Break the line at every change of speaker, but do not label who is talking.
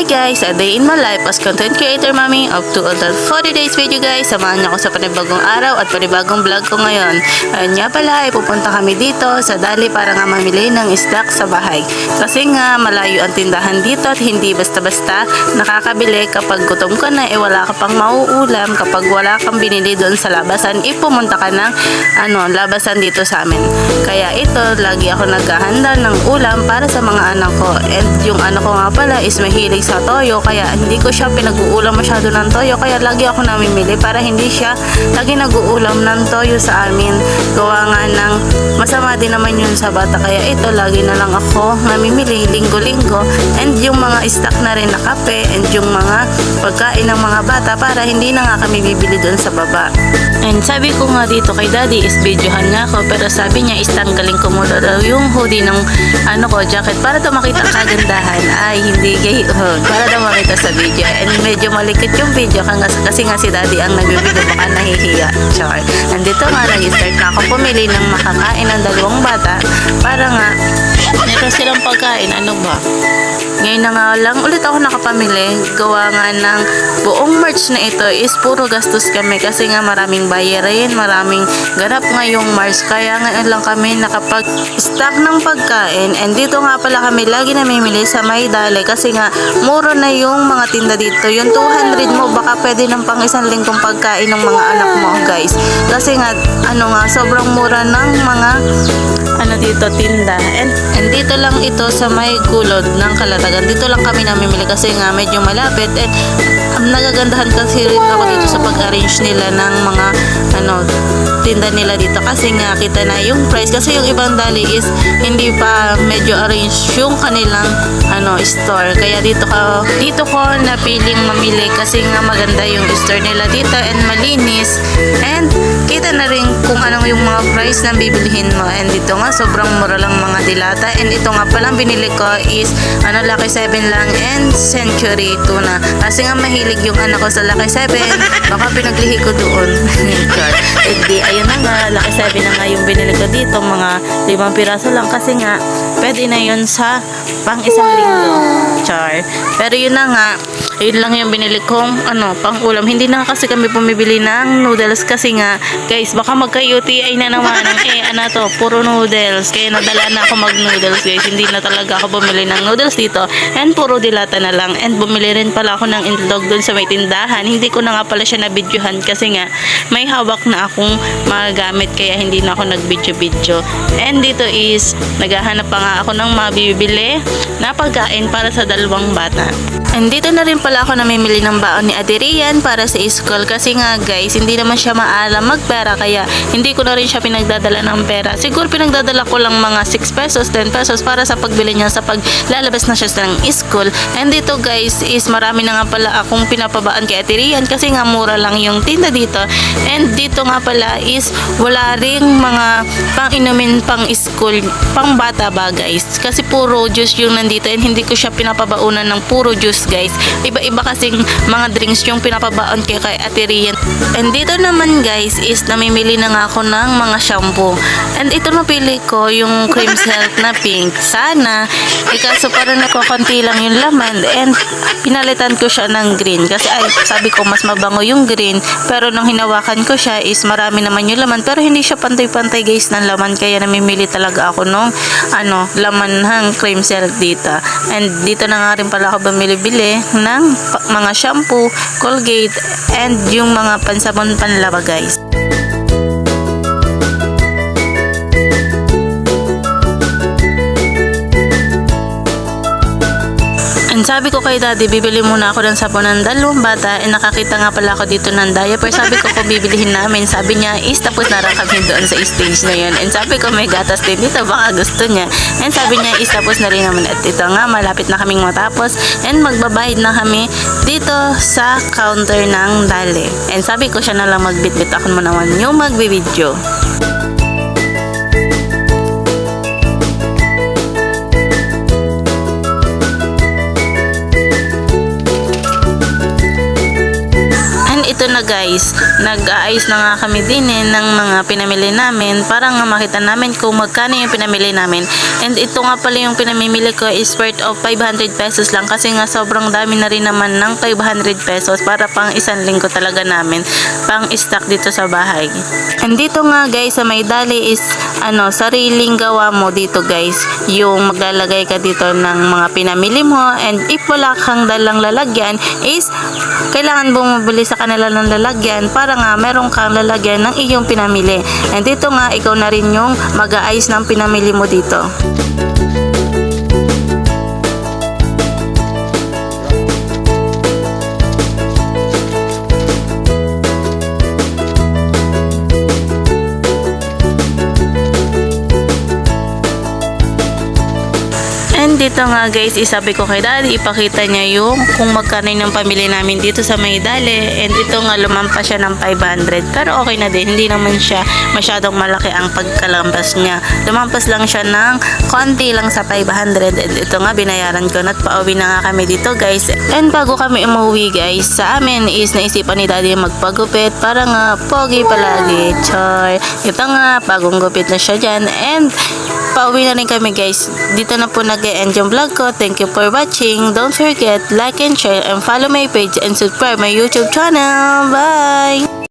guys, a day in my life as content creator mommy of 2 adult 40 days video guys. Samahan niyo ako sa panibagong araw at panibagong vlog ko ngayon. Ayun nga pala, pupunta kami dito sa Dali para nga mamili ng stock sa bahay. Kasi nga malayo ang tindahan dito at hindi basta-basta nakakabili. Kapag gutom ka na, wala ka pang mauulam. Kapag wala kang binili doon sa labasan, pumunta ka ng labasan dito sa amin. Kaya ito, lagi ako naghahanda ng ulam para sa mga anak ko. And yung anak ko nga pala is mahilig sa toyo, kaya hindi ko siya pinag-uulam masyado ng toyo, kaya lagi ako namimili para hindi siya lagi nag-uulam ng toyo sa amin. Gawa nga ng masama din naman yun sa bata, kaya ito lagi na lang ako namimili linggo-linggo. And yung mga stock na rin na kape and yung mga pagkain ng mga bata para hindi na nga kami bibili doon sa baba. And sabi ko nga dito kay daddy is videohan nga ako, pero sabi niya is tanggalin ko muna daw yung hoodie ng jacket para daw makita kagandahan. Ay hindi gay, para daw makita sa video. And medyo malikit yung video kasi nga si daddy ang nagbibideo, baka nahihiya. Char. Nandito nga nag-start na ako pumili ng makakain ng dalawang bata para nga meron silang pagkain. Ano ba? Ngayon na nga lang ulit ako nakapamili. Gawa nga ng buong March na ito is puro gastos kami kasi nga maraming bayarin, maraming ganap ngayong March. Kaya ngayon lang kami nakapag-stock ng pagkain. And dito nga pala kami lagi namimili sa May Dali kasi nga mura na yung mga tinda dito. Yung 200 mo baka pwede ng pang isang linggong pagkain ng mga anak mo guys. Kasi nga sobrang mura ng mga dito tinda. And dito lang ito sa may gulod ng Kalatagan. Dito lang kami namimili kasi nga medyo malapit. And nagagandahan kasi rin ako dito sa pag-arrange nila ng mga tinda nila dito kasi nga kita na yung price, kasi yung ibang Dali is hindi pa medyo arrange yung kanilang store. Kaya dito ko napiling mamili kasi nga maganda yung store nila dito and malinis, and kita na rin kung ano yung mga price na bibilihin mo. And dito nga sobrang mura lang mga dilata. And ito nga palang binili ko is Lucky 7 lang and Century tuna. Kasi nga mahilig yung anak ko sa Lucky 7. Baka pinaglihi ko doon. Ayun na nga, Lucky 7 na nga yung binili ko dito. Mga 5 piraso lang kasi nga pwede na yun sa pang isang linggo. Char. Pero yun na nga, yun lang yung binili kong pang ulam. Hindi na kasi kami pumibili ng noodles kasi nga guys, baka magka-UTI na naman puro noodles. Kaya nadala na ako mag-noodles guys. Hindi na talaga ako bumili ng noodles dito. And puro dilata na lang. And bumili rin pala ako ng itlog dun sa may tindahan. Hindi ko na nga pala siya na-videohan kasi nga may hawak na akong magagamit, kaya hindi na ako nag-video-video. And dito is naghahanap pa nga ako ng mabibili na pagkain para sa dalawang bata. And dito na rin pala ako namimili ng baon ni Ate Rian para sa school kasi nga guys, hindi naman siya maalam magpera, kaya hindi ko na rin siya pinagdadala ng pera. Siguro pinagdadala ko lang mga 6 pesos, 10 pesos para sa pagbili niya sa paglalabas na siya ng school. And dito guys is marami na nga pala akong pinapabaan kay Ate Rian kasi nga mura lang yung tinda dito. And dito nga pala is wala ring mga pang-inumin pang school, pang bata ba guys, kasi puro juice yung nandito and hindi ko siya pinapabaunan ng puro juice guys. Iba-iba kasing mga drinks yung pinapabaon kay Ate Rian. And dito naman guys is namimili na nga ako ng mga shampoo. And ito napili ko yung cream silk na pink. Sana kaso parang nakukunti lang yung laman and pinalitan ko siya ng green kasi sabi ko mas mabango yung green, pero nung hinawakan ko siya is marami naman yung laman, pero hindi siya pantay-pantay guys ng laman, kaya namimili talaga ako nung laman ng cream silk dito. And dito na nga rin pala ako bumili ng mga shampoo, Colgate, and yung mga pansabon panlaba guys. And sabi ko kay daddy, bibili muna ako ng sabon ng dalawang bata. And nakakita nga pala ako dito ng diaper. Sabi ko kung bibilihin namin, sabi niya is tapos na rin kami doon sa stage na yun. And sabi ko may gatas din dito, baka gusto niya. And sabi niya is tapos na rin naman. At ito nga, malapit na kaming matapos. And magbabayad na kami dito sa counter ng Dali. And sabi ko siya na lang magbitbit, ako mo naman yung magbibideo. ito na guys, nag-aayos na nga kami din ng mga pinamili namin para nga makita namin kung magkano yung pinamili namin. And ito nga pala yung pinamimili ko is worth of 500 pesos lang kasi nga sobrang dami na rin naman ng 500 pesos para pang isang linggo talaga namin pang stock dito sa bahay. And dito nga guys sa may dali is sariling gawa mo dito guys, yung maglalagay ka dito ng mga pinamili mo, and if wala kang dalang lalagyan is kailangan bumibili sa kanila ng lalagyan para nga meron kang lalagyan ng iyong pinamili. And dito nga ikaw na rin yung mag-aayos ng pinamili mo dito. And dito nga guys, isabi ko kay daddy, ipakita niya yung kung magkano yung pamili namin dito sa may dali. And ito nga lumampas siya ng 500, pero okay na din, hindi naman siya masyadong malaki ang pagkalampas niya. Lumampas lang siya ng konti lang sa 500. And ito nga binayaran ko na at pauwi na nga kami dito guys. And bago kami umuwi guys, sa amin is naisipan ni daddy magpagupit para nga pogi palagi. Char. Ito nga, bagong gupit na siya dyan. And pauwi na rin kami guys. Dito na po nag-e-end yung vlog ko. Thank you for watching. Don't forget, like and share and follow my page and subscribe my YouTube channel. Bye!